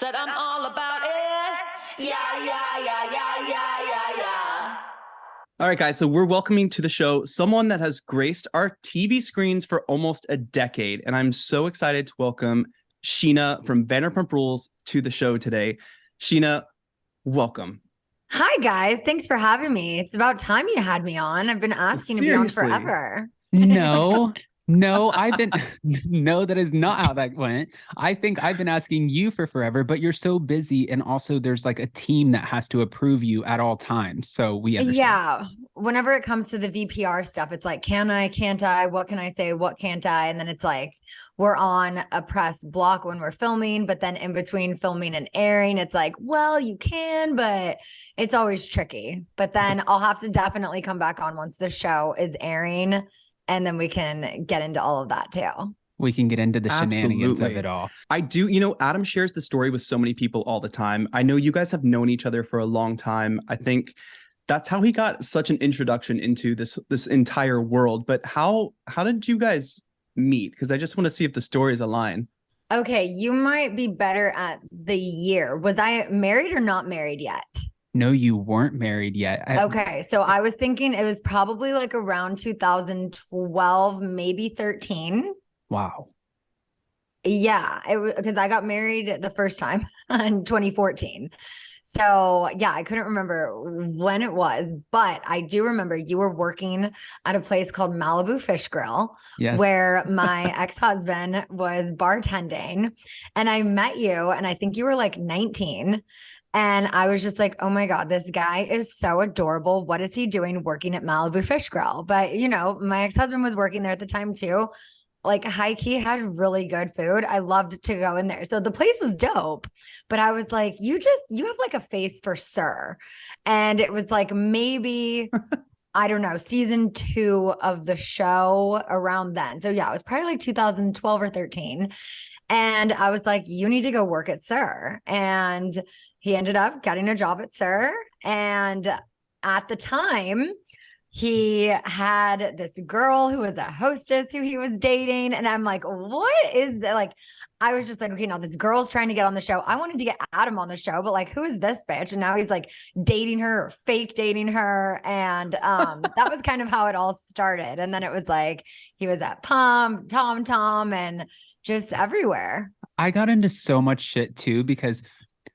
Said I'm all about it. Yeah. All right, guys. So we're welcoming to the show someone that has graced our TV screens for almost a decade. And I'm so excited to welcome Scheana from Vanderpump Rules to the show today. Scheana, welcome. Hi, guys. Thanks for having me. It's about time you had me on. I've been asking to be on forever. No, no, that is not how that went. I think I've been asking you for forever, but you're so busy. And also there's like a team that has to approve you at all times. So we understand. Yeah. Whenever it comes to the VPR stuff, it's like, can I, can't I, what can I say? What can't I? And then it's like, we're on a press block when we're filming, but then in between filming and airing, it's like, well, you can, but it's always tricky. But then I'll have to definitely come back on once the show is airing. And then we can get into all of that too. We can get into the shenanigans of it all. I do. Adam shares the story with so many people all the time. I know you guys have known each other for a long time. I think that's how he got such an introduction into this entire world. But how did you guys meet? Because I just want to see if the stories align. Okay, you might be better at the year. Was I married or not married yet? No, you weren't married yet. Okay, so I was thinking it was probably like around 2012, maybe 13. Wow. Yeah, it was because I got married the first time in 2014. So yeah, I couldn't remember when it was, but I do remember you were working at a place called Malibu Fish Grill, yes, where my ex-husband was bartending, and I met you, and I think you were like 19. And I was just like, oh my God, this guy is so adorable. What is he doing working at Malibu Fish Grill? But, my ex-husband was working there at the time too. Like high key had really good food. I loved to go in there. So the place was dope. But I was like, you have like a face for Sir. And it was like maybe, I don't know, season 2 of the show around then. So yeah, it was probably like 2012 or 13. And I was like, you need to go work at Sir. And he ended up getting a job at Sir. And at the time, he had this girl who was a hostess who he was dating. And I'm like, what is that? Like, I was just like, okay, now this girl's trying to get on the show. I wanted to get Adam on the show, but like, who is this bitch? And now he's like dating her or fake dating her. And that was kind of how it all started. And then it was like, he was at Tom, and just everywhere. I got into so much shit too, because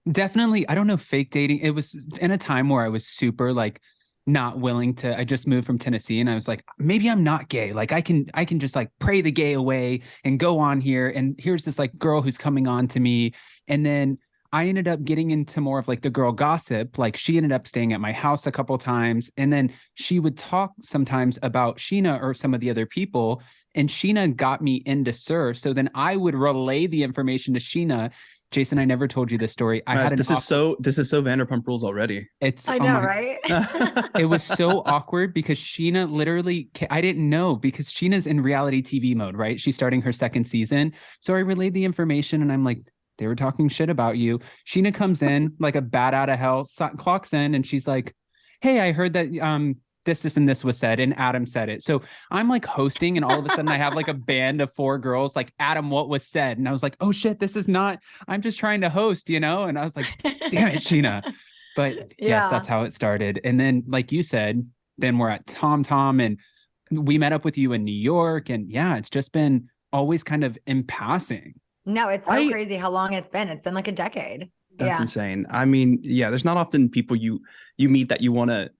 definitely, I don't know, fake dating. It was in a time where I was super like not willing to, I just moved from Tennessee and I was like, maybe I'm not gay. Like I can just like pray the gay away and go on here. And here's this like girl who's coming on to me. And then I ended up getting into more of like the girl gossip. Like she ended up staying at my house a couple times. And then she would talk sometimes about Scheana or some of the other people. And Scheana got me into Sir. So then I would relay the information to Scheana. Jason, I never told you this story. This is so Vanderpump Rules already. I know, right? It was so awkward because Scheana literally, I didn't know because Sheena's in reality TV mode, right? She's starting her second season. So I relayed the information and I'm like, they were talking shit about you. Scheana comes in like a bat out of hell, clocks in and she's like, hey, I heard that this and this was said and Adam said it. So I'm like hosting and all of a sudden I have like a band of 4 girls like, Adam, what was said? And I was like, oh shit, this is not, I'm just trying to host, And I was like, damn it, Scheana. But yes, that's how it started. And then like you said, then we're at Tom and we met up with you in New York. And yeah, it's just been always kind of in passing. No, it's so crazy how long it's been. It's been like a decade. That's insane. I mean, yeah, there's not often people you meet that you want to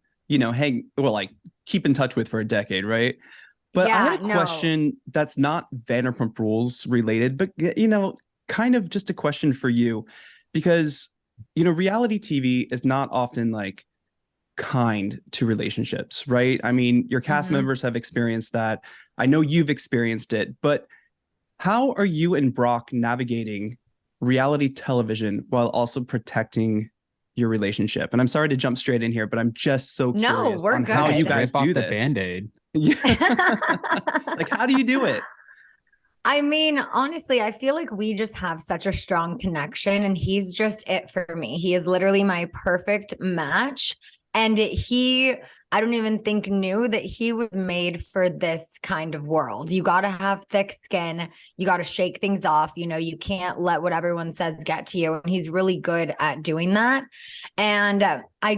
keep in touch with for a decade, right? But I had a question that's not Vanderpump Rules related, but kind of just a question for you, because reality TV is not often like kind to relationships, right? I mean, your cast members have experienced that. I know you've experienced it, but how are you and Brock navigating reality television while also protecting your relationship? And I'm sorry to jump straight in here, but I'm just so curious on how you guys do this. Band-Aid. Yeah. Like, how do you do it? I mean, honestly, I feel like we just have such a strong connection and he's just it for me. He is literally my perfect match. And he I don't even think knew that he was made for this kind of world. You got to have thick skin. You got to shake things off. You know, you can't let what everyone says get to you. And he's really good at doing that. And I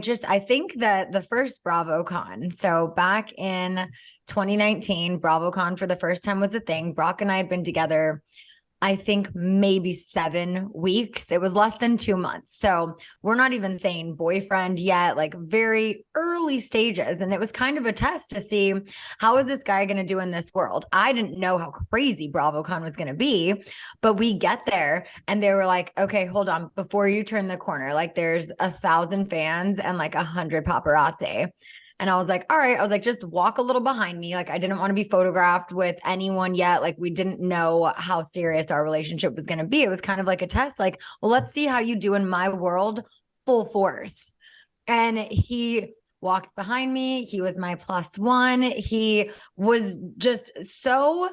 think that the first BravoCon, so back in 2019, BravoCon for the first time was a thing. Brock and I had been together, I think maybe 7 weeks. It was less than 2 months. So we're not even saying boyfriend yet, like very early stages. And it was kind of a test to see, how is this guy going to do in this world? I didn't know how crazy BravoCon was going to be, but we get there and they were like, okay, hold on. Before you turn the corner, like there's 1,000 fans and like 100 paparazzi. And I was like, all right. I was like, just walk a little behind me. Like, I didn't want to be photographed with anyone yet. Like, we didn't know how serious our relationship was going to be. It was kind of like a test. Like, well, let's see how you do in my world, full force. And he walked behind me. He was my +1. He was just so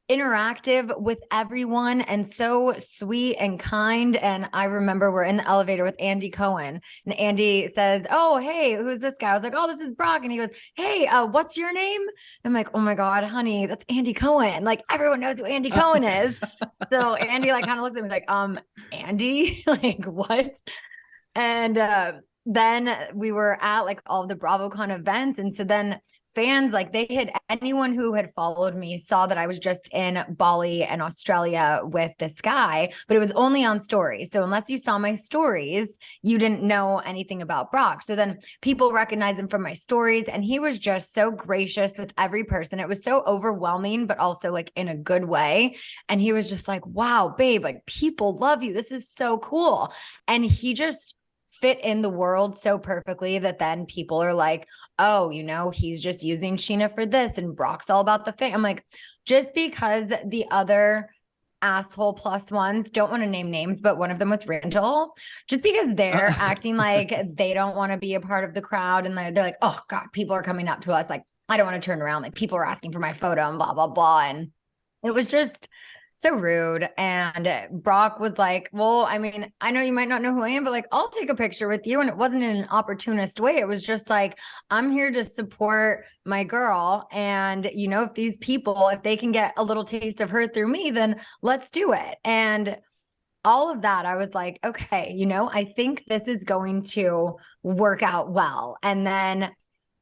interactive with everyone and so sweet and kind. And I remember we're in the elevator with Andy Cohen, and Andy says, oh, hey, who's this guy? I was like, oh, this is Brock. And he goes, hey, what's your name? I'm like, oh my God, honey, that's Andy Cohen. Like, everyone knows who Andy Cohen is. So Andy like kind of looked at me like, Andy, like what? And then we were at like all of the BravoCon events. And so then fans, like anyone who had followed me saw that I was just in Bali and Australia with this guy, but it was only on stories. So unless you saw my stories, you didn't know anything about Brock. So then people recognize him from my stories. And he was just so gracious with every person. It was so overwhelming, but also like in a good way. And he was just like, wow, babe, like people love you. This is so cool. And he just fit in the world so perfectly that then people are like, oh, you know, he's just using Scheana for this and Brock's all about the fame. I'm like, just because the other asshole +1s, don't want to name names, but one of them was Randall, just because they're acting like they don't want to be a part of the crowd. And they're like, oh God, people are coming up to us. Like, I don't want to turn around. Like, people are asking for my photo and blah, blah, blah. And it was just so rude. And Brock was like, well, I mean, I know you might not know who I am, but like, I'll take a picture with you. And it wasn't in an opportunist way. It was just like, I'm here to support my girl. And, you know, if these people, if they can get a little taste of her through me, then let's do it. And all of that, I was like, okay, you know, I think this is going to work out well. And then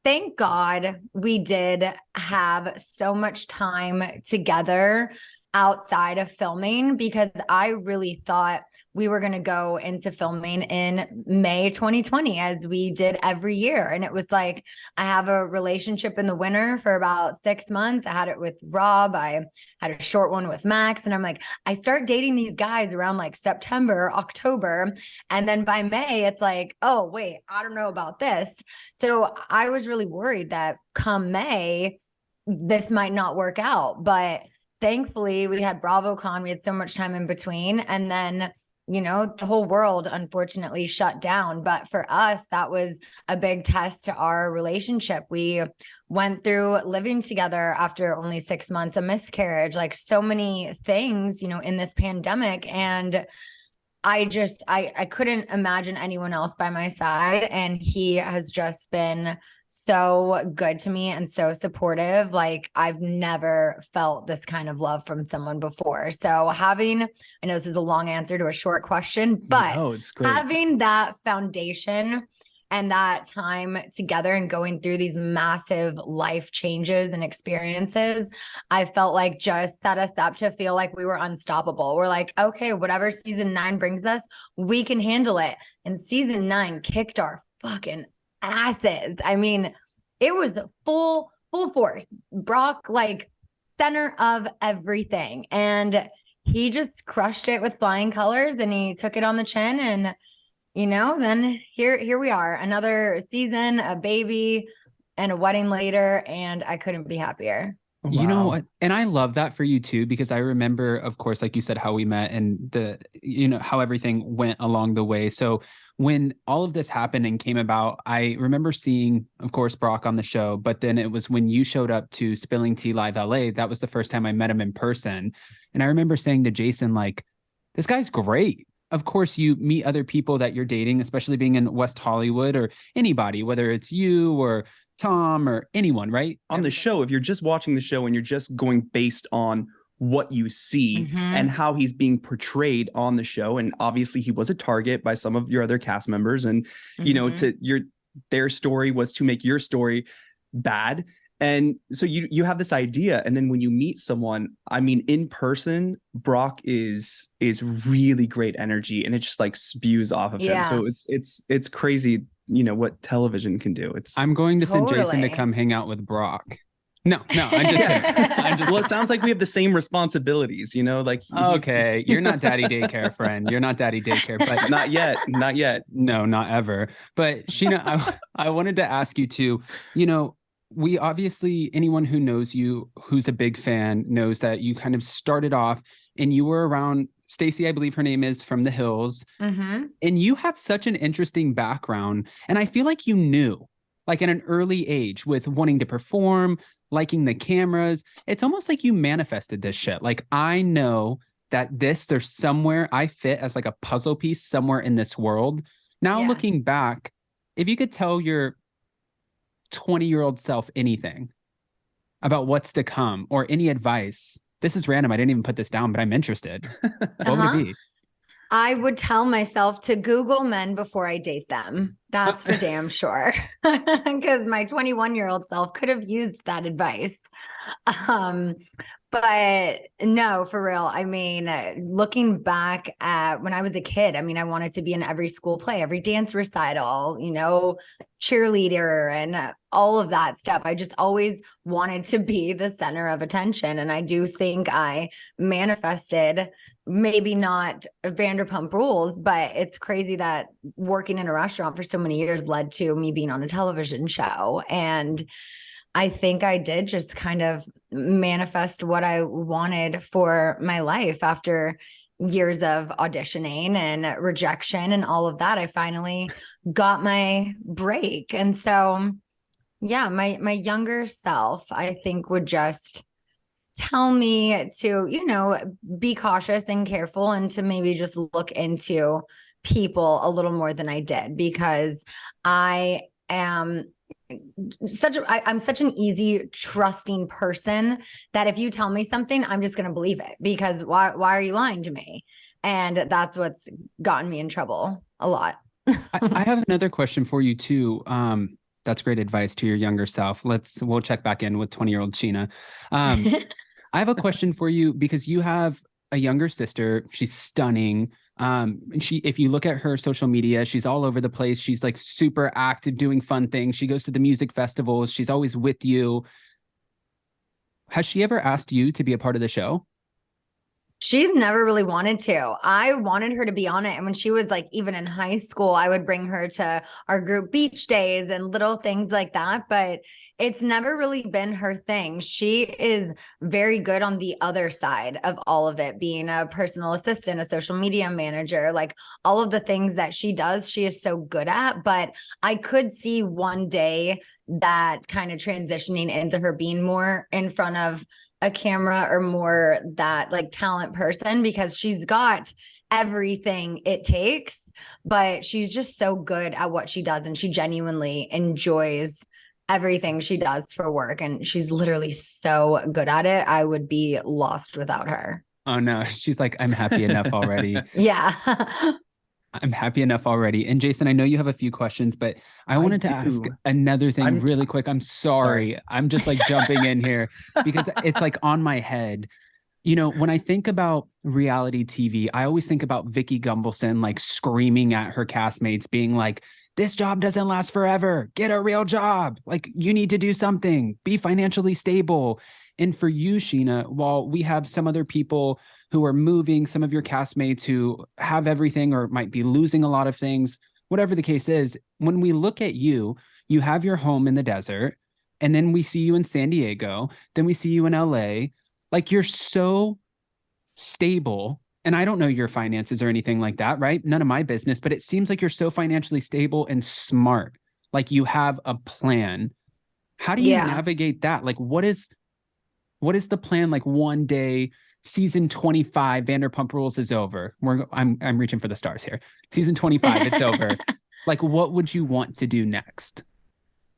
thank God we did have so much time together outside of filming, because I really thought we were going to go into filming in May 2020, as we did every year. And it was like, I have a relationship in the winter for about 6 months. I had it with Rob. I had a short one with Max. And I'm like, I start dating these guys around like September, October. And then by May, it's like, oh, wait, I don't know about this. So I was really worried that come May, this might not work out. But thankfully, we had BravoCon. We had so much time in between. And then, you know, the whole world unfortunately shut down. But for us, that was a big test to our relationship. We went through living together after only 6 months, a miscarriage, like so many things, you know, in this pandemic. And I couldn't imagine anyone else by my side. And he has just been so good to me and so supportive. Like, I've never felt this kind of love from someone before. So I know this is a long answer to a short question, but it's great. Having that foundation and that time together and going through these massive life changes and experiences, I felt like just set us up to feel like we were unstoppable. We're like, okay, whatever season 9 brings us, we can handle it. And season 9 kicked our fucking asses. I mean, it was a full force. Brock, like, center of everything. And he just crushed it with flying colors, and he took it on the chin. And, you know, then here we are, another season, a baby, and a wedding later. And I couldn't be happier. Wow. You know what? And I love that for you too, because I remember, of course, like you said, how we met and how everything went along the way. So when all of this happened and came about, I remember seeing, of course, Brock on the show, but then it was when you showed up to Spilling Tea Live LA, that was the first time I met him in person. And I remember saying to Jason, like, this guy's great. Of course, you meet other people that you're dating, especially being in West Hollywood, or anybody, whether it's you or Tom or anyone, right? On the show, if you're just watching the show and you're just going based on what you see and how he's being portrayed on the show, and obviously he was a target by some of your other cast members, and you know, their story was to make your story bad. And so you have this idea, and then when you meet someone, I mean, in person, Brock is really great energy, and it just like spews off of him. So it's crazy, you know, what television can do. I'm going to send Jason to come hang out with Brock. No, I'm just kidding. Well, it sounds like we have the same responsibilities, you know, like. Okay, you're not daddy daycare, friend. You're not daddy daycare, but not yet. No, not ever. But Scheana, I wanted to ask you too, you know, we obviously, anyone who knows you, who's a big fan, knows that you kind of started off and you were around Stacey, I believe her name is, from the Hills. And you have such an interesting background. And I feel like you knew, like at an early age, with wanting to perform, liking the cameras. It's almost like you manifested this shit. Like, I know that there's somewhere I fit as like a puzzle piece somewhere in this world. Now looking back, if you could tell your 20-year-old self anything about what's to come or any advice, this is random, I didn't even put this down, but I'm interested. What would it be? I would tell myself to Google men before I date them. That's for damn sure. Because my 21-year-old self could have used that advice. But no, for real. I mean, looking back at when I was a kid, I mean, I wanted to be in every school play, every dance recital, you know, cheerleader and all of that stuff. I just always wanted to be the center of attention. And I do think I manifested, maybe not Vanderpump Rules, but it's crazy that working in a restaurant for so many years led to me being on a television show. And I think I did just kind of manifest what I wanted for my life after years of auditioning and rejection and all of that. I finally got my break. And so, yeah, my younger self, I think, would just tell me to, you know, be cautious and careful and to maybe just look into people a little more than I did, because I am I'm such an easy, trusting person that if you tell me something, I'm just going to believe it, because why are you lying to me? And that's what's gotten me in trouble a lot. I have another question for you too. That's great advice to your younger self. We'll check back in with 20-year-old Scheana. I have a question for you, because you have a younger sister. She's stunning. If you look at her social media, she's all over the place. She's like super active, doing fun things. She goes to the music festivals. She's always with you. Has she ever asked you to be a part of the show? She's never really wanted to. I wanted her to be on it. And when she was like, even in high school, I would bring her to our group beach days and little things like that. But it's never really been her thing. She is very good on the other side of all of it, being a personal assistant, a social media manager, like all of the things that she does, she is so good at. But I could see one day that kind of transitioning into her being more in front of a camera or more that like talent person, because she's got everything it takes, but she's just so good at what she does. And she genuinely enjoys everything she does for work. And she's literally so good at it. I would be lost without her. Oh no. She's like, I'm happy enough already. Yeah. I'm happy enough already. And Jason, I know you have a few questions, but I wanted to ask another thing really quick. I'm sorry. I'm just like jumping in here because it's like on my head. You know, when I think about reality TV, I always think about Vicky Gumbelson, like screaming at her castmates, being like, this job doesn't last forever. Get a real job. Like, you need to do something, be financially stable. And for you, Scheana, while we have some other people who are moving, some of your castmates who have everything or might be losing a lot of things, whatever the case is, when we look at you, you have your home in the desert, and then we see you in San Diego, then we see you in LA. Like, you're so stable. And I don't know your finances or anything like that, right? None of my business, but it seems like you're so financially stable and smart. Like, you have a plan. How do you navigate that? Like, what is the plan? Like, one day, season 25, Vanderpump Rules is over. I'm reaching for the stars here. Season 25, it's over. Like, what would you want to do next?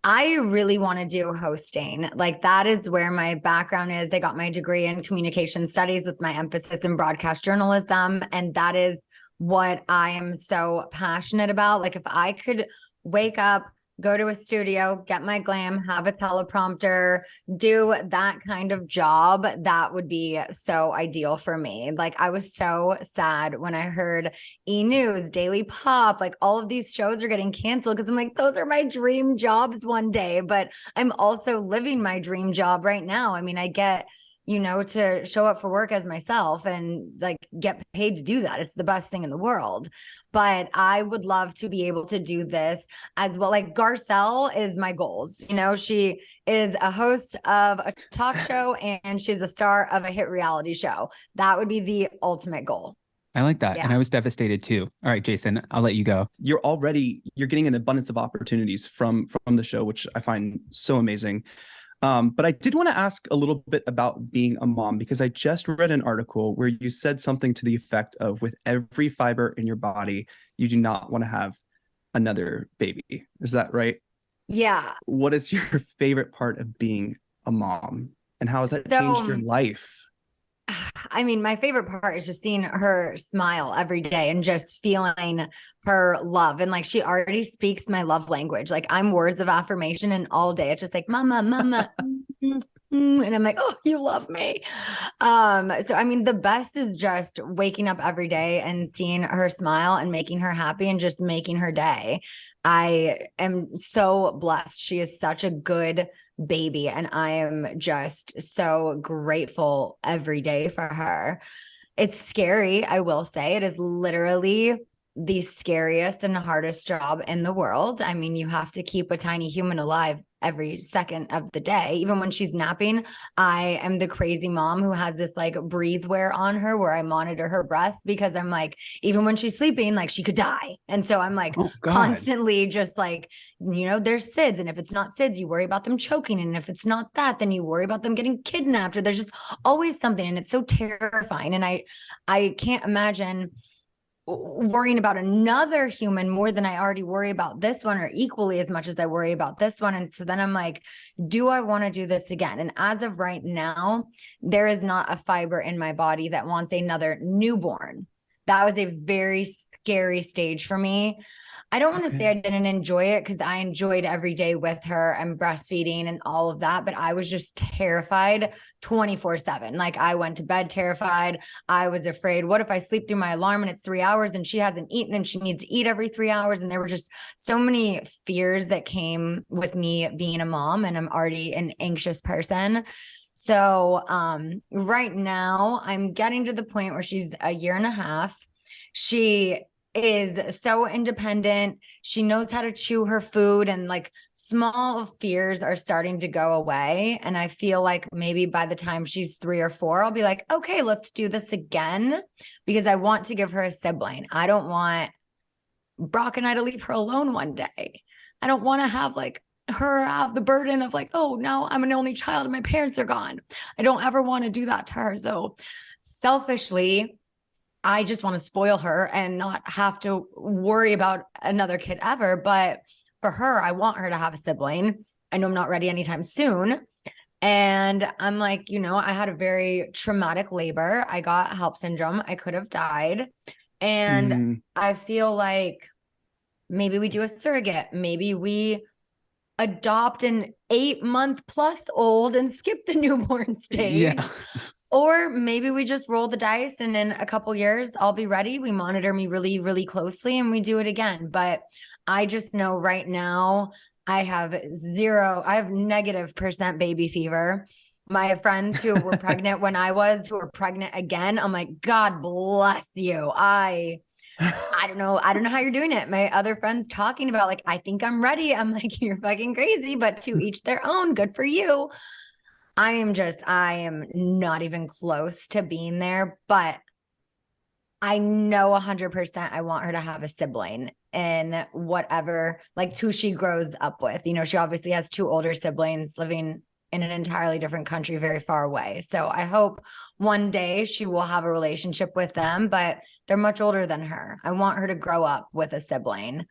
I really want to do hosting. Like that is where my background is. I got my degree in communication studies with my emphasis in broadcast journalism. And that is what I am so passionate about. Like if I could wake up, go to a studio, get my glam, have a teleprompter, do that kind of job, that would be so ideal for me. Like I was so sad when I heard E! News, Daily Pop, like all of these shows are getting canceled because I'm like, those are my dream jobs one day. But I'm also living my dream job right now. I mean, I get to show up for work as myself and like get paid to do that. It's the best thing in the world. But I would love to be able to do this as well. Like Garcelle is my goals. She is a host of a talk show and she's a star of a hit reality show. That would be the ultimate goal. I like that. Yeah. And I was devastated too. All right, Jason, I'll let you go. You're getting an abundance of opportunities from the show, which I find so amazing. But I did want to ask a little bit about being a mom, because I just read an article where you said something to the effect of, with every fiber in your body, you do not want to have another baby. Is that right? Yeah. What is your favorite part of being a mom, and how has that changed your life? I mean, my favorite part is just seeing her smile every day and just feeling her love. And like, she already speaks my love language. Like I'm words of affirmation, and all day it's just like, mama, mama. And I'm like, oh, you love me. So, I mean, the best is just waking up every day and seeing her smile and making her happy and just making her day. I am so blessed. She is such a good baby, and I am just so grateful every day for her. It's scary, I will say. It is literally the scariest and hardest job in the world. I mean, you have to keep a tiny human alive every second of the day. Even when she's napping, I am the crazy mom who has this like breathe wear on her where I monitor her breath, because I'm like, even when she's sleeping, like she could die. And so I'm like constantly just like, there's SIDS. And if it's not SIDS, you worry about them choking. And if it's not that, then you worry about them getting kidnapped, or there's just always something. And it's so terrifying. And I can't imagine worrying about another human more than I already worry about this one, or equally as much as I worry about this one. And so then I'm like, do I want to do this again? And as of right now, there is not a fiber in my body that wants another newborn. That was a very scary stage for me. I don't want to say I didn't enjoy it, because I enjoyed every day with her and breastfeeding and all of that, but I was just terrified 24/7. Like I went to bed terrified. I was afraid, what if I sleep through my alarm and it's 3 hours and she hasn't eaten and she needs to eat every 3 hours? And there were just so many fears that came with me being a mom, and I'm already an anxious person. So right now I'm getting to the point where she's a year and a half. She is so independent. She knows how to chew her food, and like small fears are starting to go away. And I feel like maybe by the time she's 3 or 4, I'll be like, okay, let's do this again, because I want to give her a sibling. I don't want Brock and I to leave her alone one day. I don't want to have like her have the burden of like, oh, now I'm an only child and my parents are gone. I don't ever want to do that to her. So selfishly, I just want to spoil her and not have to worry about another kid ever. But for her, I want her to have a sibling. I know I'm not ready anytime soon. And I'm like, I had a very traumatic labor. I got HELLP syndrome. I could have died. And I feel like maybe we do a surrogate. Maybe we adopt an 8-month-plus-old and skip the newborn stage. Yeah. Or maybe we just roll the dice, and in a couple years, I'll be ready. We monitor me really, really closely, and we do it again. But I just know right now I have -% baby fever. My friends who were pregnant when I was, who are pregnant again, I'm like, God bless you. I don't know how you're doing it. My other friends talking about like, I think I'm ready. I'm like, you're fucking crazy, but to each their own. Good for you. I am not even close to being there, but I know 100% I want her to have a sibling in whatever, like who she grows up with. She obviously has 2 older siblings living in an entirely different country, very far away. So I hope one day she will have a relationship with them, but they're much older than her. I want her to grow up with a sibling.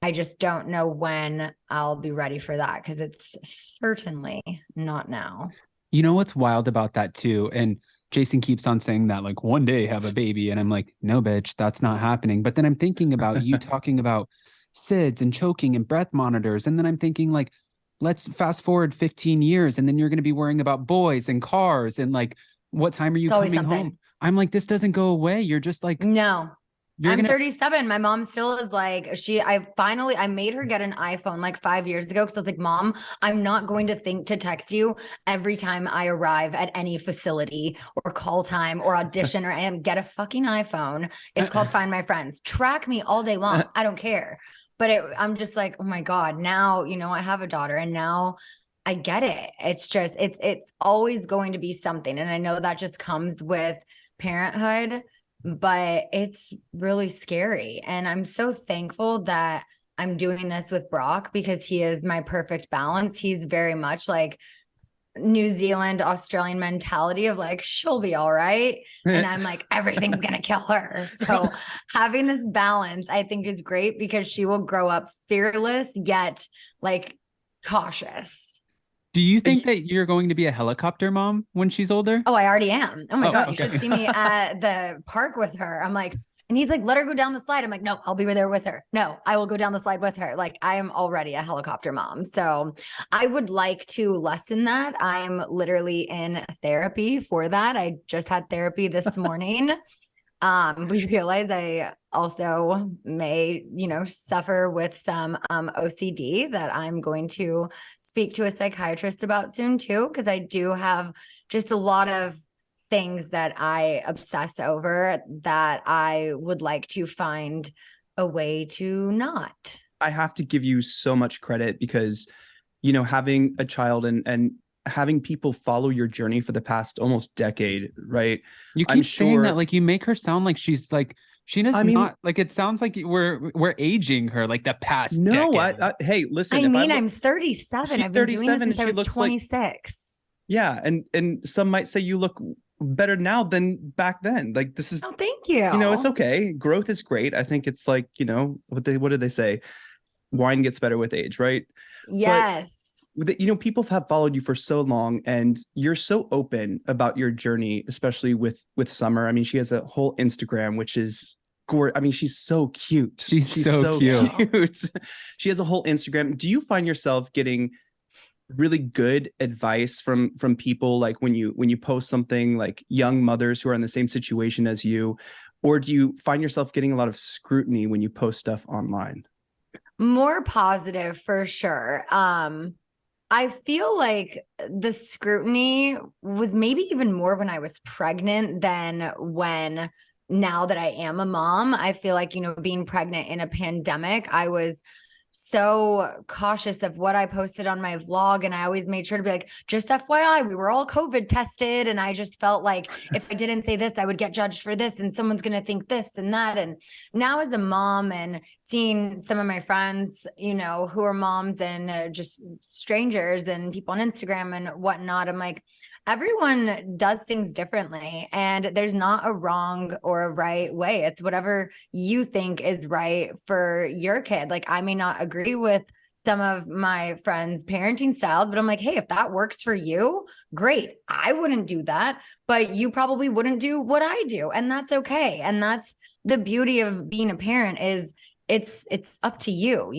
I just don't know when I'll be ready for that because it's certainly not now. You know what's wild about that too? And Jason keeps on saying that like one day have a baby. And I'm like, no, bitch, that's not happening. But then I'm thinking about you talking about SIDS and choking and breath monitors. And then I'm thinking like, let's fast forward 15 years and then you're going to be worrying about boys and cars and like, what time are you coming home? I'm like, this doesn't go away. You're just like, no. I'm 37. My mom still is like, I made her get an iPhone like 5 years ago. Cause I was like, Mom, I'm not going to think to text you every time I arrive at any facility or call time or audition or get a fucking iPhone. It's called Find My Friends. Track me all day long. I don't care. But I'm just like, oh my God, now, I have a daughter and now I get it. It's just, it's always going to be something. And I know that just comes with parenthood, but it's really scary. And I'm so thankful that I'm doing this with Brock because he is my perfect balance. He's very much like New Zealand, Australian mentality of like, she'll be all right. And I'm like, everything's going to kill her. So having this balance, I think is great because she will grow up fearless, yet like cautious. Do you think that you're going to be a helicopter mom when she's older? Oh, I already am. Oh my God. Okay. You should see me at the park with her. I'm like, and he's like, let her go down the slide. I'm like, no, I'll be there with her. No, I will go down the slide with her. Like I am already a helicopter mom. So I would like to lessen that. I'm literally in therapy for that. I just had therapy this morning. We realized I also may, suffer with some OCD that I'm going to speak to a psychiatrist about soon too, because I do have just a lot of things that I obsess over that I would like to find a way to not. I have to give you so much credit because, having a child and having people follow your journey for the past almost decade, right? You keep saying that like you make her sound like she's like Scheana's not like it sounds like we're aging her like the past decade. Hey, listen. I'm 37. I've been doing this since I was 26. Yeah, and some might say you look better now than back then. Like this is thank you. It's okay. Growth is great. I think it's like, what did they say? Wine gets better with age, right? Yes. But people have followed you for so long and you're so open about your journey, especially with Summer. I mean, she has a whole Instagram, which is gorgeous. I mean, she's so cute. She's so cute. She has a whole Instagram. Do you find yourself getting really good advice from people like when you post something like young mothers who are in the same situation as you, or do you find yourself getting a lot of scrutiny when you post stuff online? More positive for sure. I feel like the scrutiny was maybe even more when I was pregnant than now that I am a mom. I feel like, being pregnant in a pandemic, I was so cautious of what I posted on my vlog. And I always made sure to be like, just FYI, we were all COVID tested. And I just felt like if I didn't say this, I would get judged for this and someone's going to think this and that. And now as a mom and seeing some of my friends, who are moms and just strangers and people on Instagram and whatnot, I'm like, everyone does things differently and there's not a wrong or a right way. It's whatever you think is right for your kid. Like I may not agree with some of my friends' parenting styles, but I'm like, hey, if that works for you, great. I wouldn't do that, but you probably wouldn't do what I do. And that's okay. And that's the beauty of being a parent is it's up to you,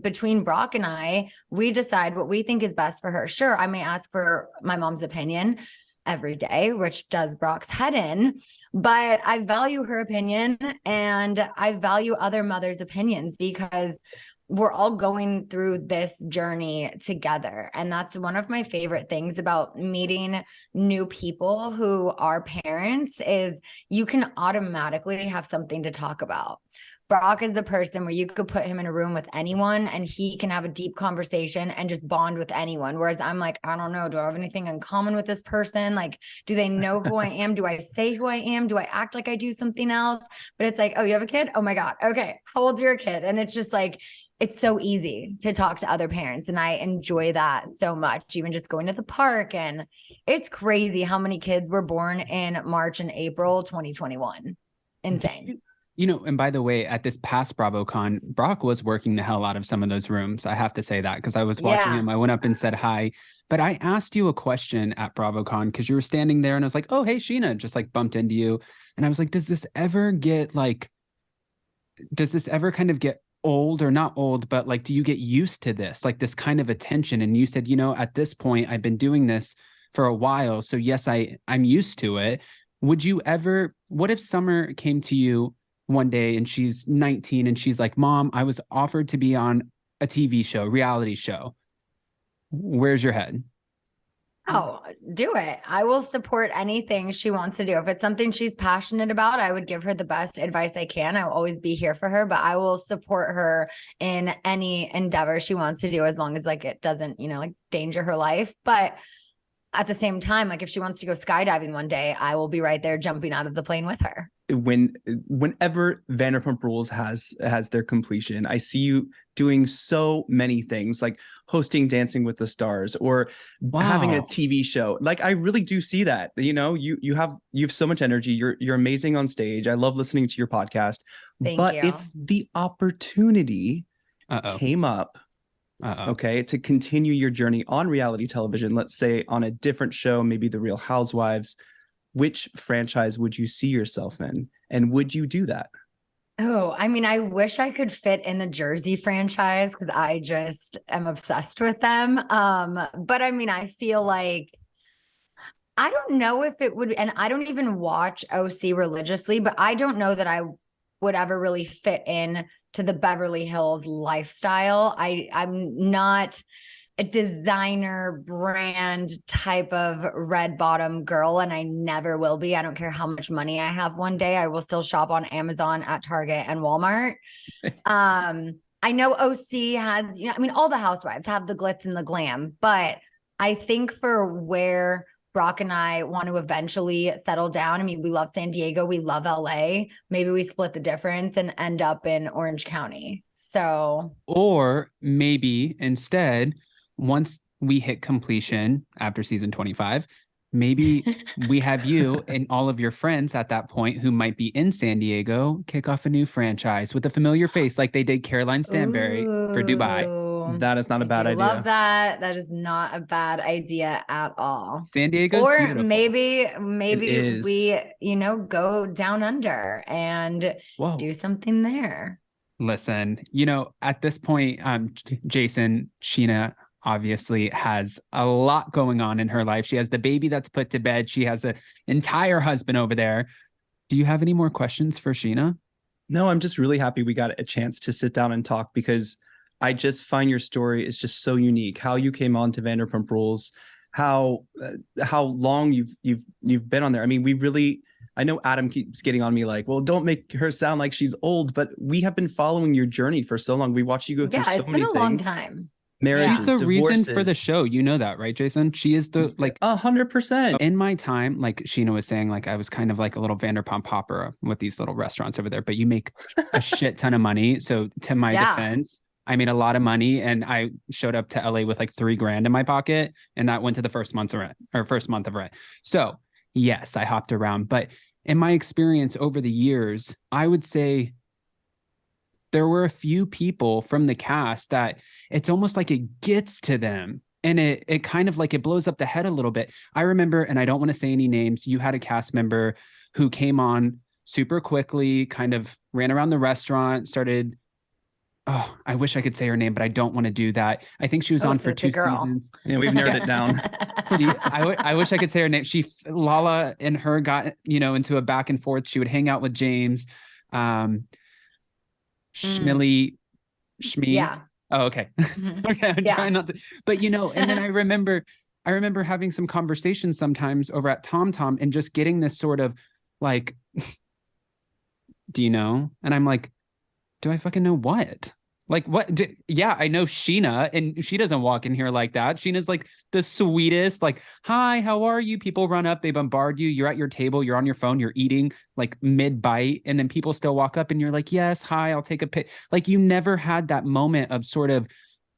between Brock and I, we decide what we think is best for her. Sure, I may ask for my mom's opinion every day, which does Brock's head in, but I value her opinion and I value other mothers' opinions because we're all going through this journey together. And that's one of my favorite things about meeting new people who are parents is you can automatically have something to talk about. Brock is the person where you could put him in a room with anyone and he can have a deep conversation and just bond with anyone. Whereas I'm like, I don't know, do I have anything in common with this person? Like, do they know who I am? Do I say who I am? Do I act like I do something else? But it's like, oh, you have a kid? Oh my God. Okay. How old's your kid? And it's just like, it's so easy to talk to other parents. And I enjoy that so much, even just going to the park. And it's crazy how many kids were born in March and April, 2021. Insane. You know, and by the way, at this past BravoCon, Brock was working the hell out of some of those rooms. I have to say that because I was watching him. I went up and said hi. But I asked you a question at BravoCon because you were standing there and I was like, oh, hey, Scheana, just like bumped into you. And I was like, does this ever kind of get old, or not old, but like, do you get used to this, like this kind of attention? And you said, you know, at this point, I've been doing this for a while. So yes, I'm used to it. Would you ever, what if Summer came to you one day and she's 19 and she's like, Mom, I was offered to be on a TV show, reality show. Where's your head? Oh, do it. I will support anything she wants to do. If it's something she's passionate about, I would give her the best advice I can. I will always be here for her, but I will support her in any endeavor she wants to do, as long as like it doesn't, you know, like danger her life. But at the same time, like if she wants to go skydiving one day, I will be right there jumping out of the plane with her. Whenever Vanderpump Rules has their completion, I see you doing so many things, like hosting Dancing with the Stars, or having a TV show. Like I really do see that. You know, you have so much energy. You're amazing on stage. I love listening to your podcast. Thank but you. if the opportunity came up, okay, to continue your journey on reality television, let's say on a different show, maybe The Real Housewives, which franchise would you see yourself in? And would you do that? Oh, I mean, I wish I could fit in the Jersey franchise because I just am obsessed with them. But I mean, I feel like, I don't know if it would, and I don't even watch OC religiously, but I don't know that I would ever really fit in to the Beverly Hills lifestyle. I'm not a designer brand type of red bottom girl, and I never will be. I don't care how much money I have one day. I will still shop on Amazon, at Target, and Walmart. I know OC has, you know, I mean, all the housewives have the glitz and the glam, but I think for where Brock and I want to eventually settle down, I mean, we love San Diego, we love LA. Maybe we split the difference and end up in Orange County. So, or maybe instead, once we hit completion after season 25, maybe we have you and all of your friends at that point who might be in San Diego kick off a new franchise with a familiar face, like they did Caroline Stanbury for Dubai. That is not a bad idea. Love that. That is not a bad idea at all. San Diego's or beautiful. maybe we, you know, go down under and do something there. Listen, you know, at this point, Jason, Scheana obviously has a lot going on in her life. She has the baby that's put to bed. She has an entire husband over there. Do you have any more questions for Scheana? No, I'm just really happy we got a chance to sit down and talk, because I just find your story is just so unique. How you came on to Vanderpump Rules, how long you've been on there. I mean, I know Adam keeps getting on me like, well, don't make her sound like she's old, but we have been following your journey for so long. We watched you go through so many things. Yeah, it's been a long time. Marriages, she's the divorces. Reason for the show. You know that, right, Jason? She is the, like, 100%. In my time, like Scheana was saying, like I was kind of like a little Vanderpump hopper with these little restaurants over there, but you make a shit ton of money. So to my defense, I made a lot of money, and I showed up to LA with like $3,000 in my pocket, and that went to the first month of rent. So yes, I hopped around, but in my experience over the years, I would say there were a few people from the cast that it's almost like it gets to them, and it kind of like it blows up the head a little bit. I remember, and I don't want to say any names, you had a cast member who came on super quickly, kind of ran around the restaurant, started, I wish I could say her name, but I don't want to do that. I think she was on for 2 seasons. Yeah, we've narrowed it down. I wish I could say her name. Lala and her got, you know, into a back and forth. She would hang out with James. Schmilly. Yeah. Oh, okay. Okay. I'm trying not to, but you know, and then I remember having some conversations sometimes over at Tom Tom and just getting this sort of like, do you know? And I'm like, do I fucking know what? Like what? I know Scheana, and she doesn't walk in here like that. Sheena's like the sweetest, like, hi, how are you? People run up, they bombard you. You're at your table, you're on your phone, you're eating like mid bite. And then people still walk up and you're like, yes, hi, I'll take a pic. Like you never had that moment of sort of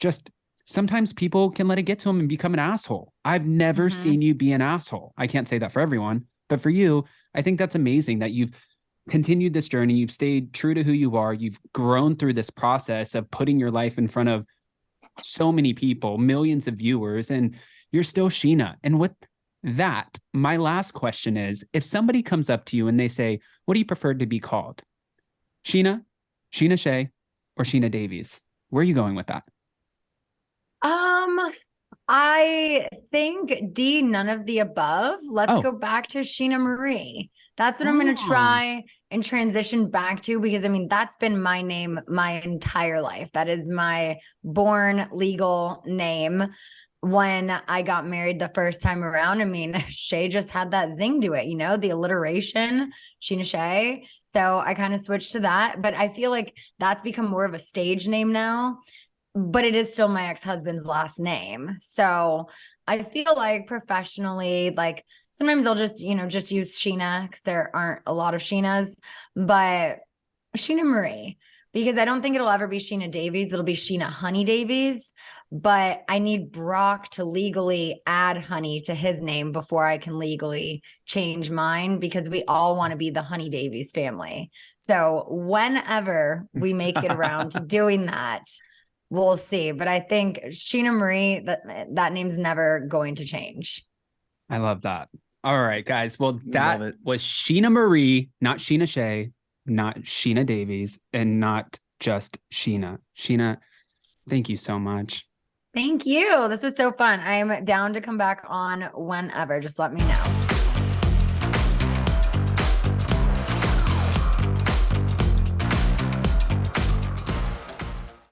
just, sometimes people can let it get to them and become an asshole. I've never seen you be an asshole. I can't say that for everyone, but for you, I think that's amazing that you've continued this journey. You've stayed true to who you are. You've grown through this process of putting your life in front of so many people, millions of viewers, and you're still Scheana. And with that, my last question is, if somebody comes up to you and they say, what do you prefer to be called? Scheana, Scheana Shay, or Scheana Davies? Where are you going with that? I think D, none of the above. Let's go back to Scheana Marie. That's what I'm going to try and transition back to, because I mean, that's been my name my entire life. That is my born legal name. When I got married the first time around, I mean, Shay just had that zing to it, you know, the alliteration, Scheana Shay. So I kind of switched to that, but I feel like that's become more of a stage name now, but it is still my ex-husband's last name. So I feel like professionally, like sometimes I'll just, you know, just use Scheana because there aren't a lot of Scheanas, but Scheana Marie, because I don't think it'll ever be Scheana Davies. It'll be Scheana Honey Davies, but I need Brock to legally add Honey to his name before I can legally change mine, because we all want to be the Honey Davies family. So whenever we make it around to doing that, we'll see. But I think Scheana Marie, that name's never going to change. I love that. All right, guys. Well, that was Scheana Marie, not Scheana Shay, not Scheana Davies, and not just Scheana. Scheana, thank you so much. Thank you. This was so fun. I'm down to come back on whenever. Just let me know.